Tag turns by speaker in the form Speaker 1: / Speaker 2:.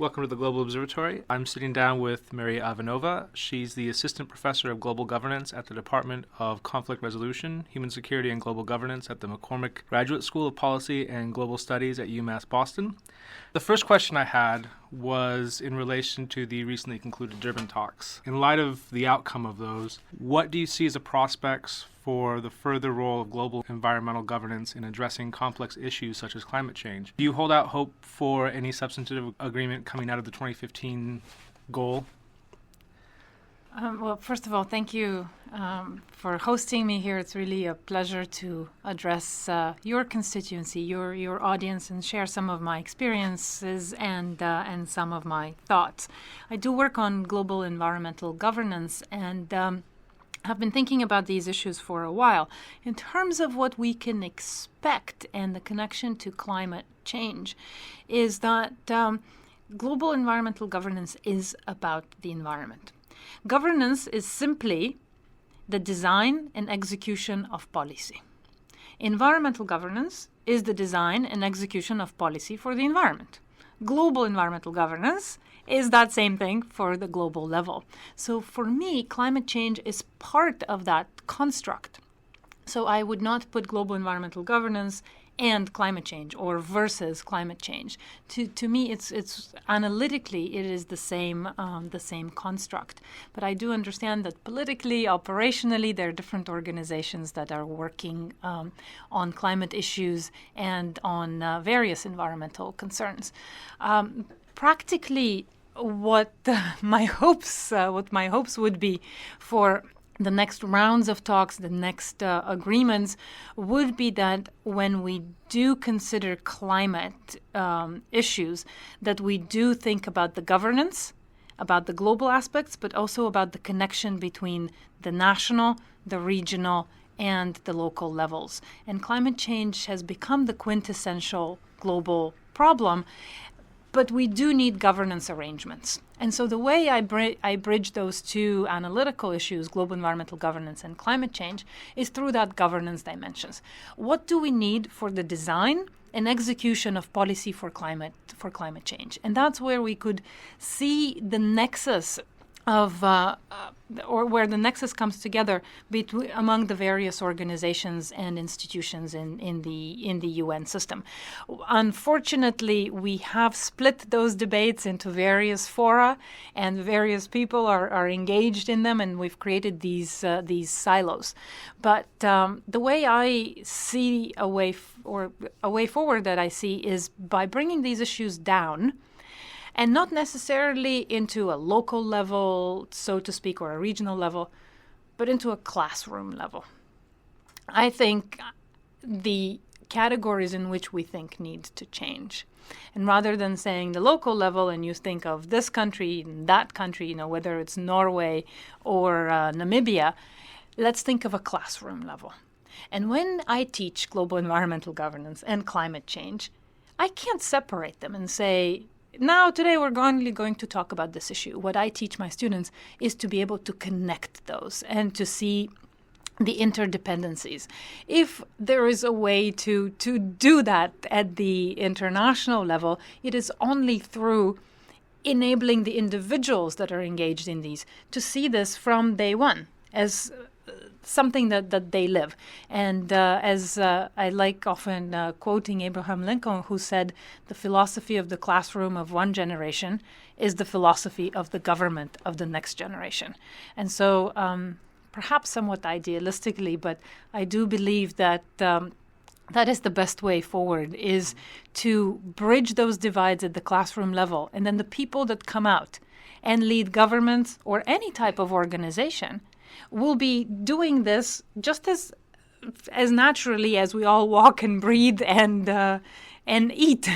Speaker 1: Welcome to the Global Observatory. I'm sitting down with Maria Ivanova. She's the Assistant Professor of Global Governance at the Department of Conflict Resolution, Human Security and Global Governance at the McCormick Graduate School of Policy and Global Studies at UMass Boston. The first question I had was in relation to the recently concluded Durban talks. In light of the outcome of those, what do you see as the prospects for the further role of global environmental governance in addressing complex issues such as climate change? Do you hold out hope for any substantive agreement coming out of the 2015 goal?
Speaker 2: Well, first of all, thank you for hosting me here. It's really a pleasure to address your constituency, your audience, and share some of my experiences and some of my thoughts. I do work on global environmental governance and I've been thinking about these issues for a while. In terms of what we can expect and the connection to climate change is that global environmental governance is about the environment. Governance is simply the design and execution of policy. Environmental governance is the design and execution of policy for the environment. Global environmental governance is that same thing for the global level. So for me, climate change is part of that construct. So I would not put global environmental governance and climate change or versus climate change. To me, it's analytically it is the same construct. But I do understand that politically, operationally, there are different organizations that are working on climate issues and on various environmental concerns. Practically, what my hopes would be for the next rounds of talks, the next agreements, would be that when we do consider climate issues, that we do think about the governance, about the global aspects, but also about the connection between the national, the regional, and the local levels. And climate change has become the quintessential global problem, but we do need governance arrangements. And so the way I bridge those two analytical issues, global environmental governance and climate change, is through that governance dimensions. What do we need for the design and execution of policy for climate change? And that's where we could see the nexus of or where the nexus comes together among the various organizations and institutions in the UN system. Unfortunately, we have split those debates into various fora, and various people are engaged in them, and we've created these silos. But the way I see a way forward that I see is by bringing these issues down. And not necessarily into a local level, so to speak, or a regional level, but into a classroom level. I think the categories in which we think need to change. And rather than saying the local level and you think of this country and that country, whether it's Norway or Namibia, let's think of a classroom level. And when I teach global environmental governance and climate change, I can't separate them and say, now, today we're only going to talk about this issue. What I teach my students is to be able to connect those and to see the interdependencies. If there is a way to do that at the international level, it is only through enabling the individuals that are engaged in these to see this from day one as something that they live. And as I like often quoting Abraham Lincoln, who said, the philosophy of the classroom of one generation is the philosophy of the government of the next generation. And so perhaps somewhat idealistically, but I do believe that that is the best way forward, is to bridge those divides at the classroom level. And then the people that come out and lead governments or any type of organization will be doing this just as naturally as we all walk and breathe and eat.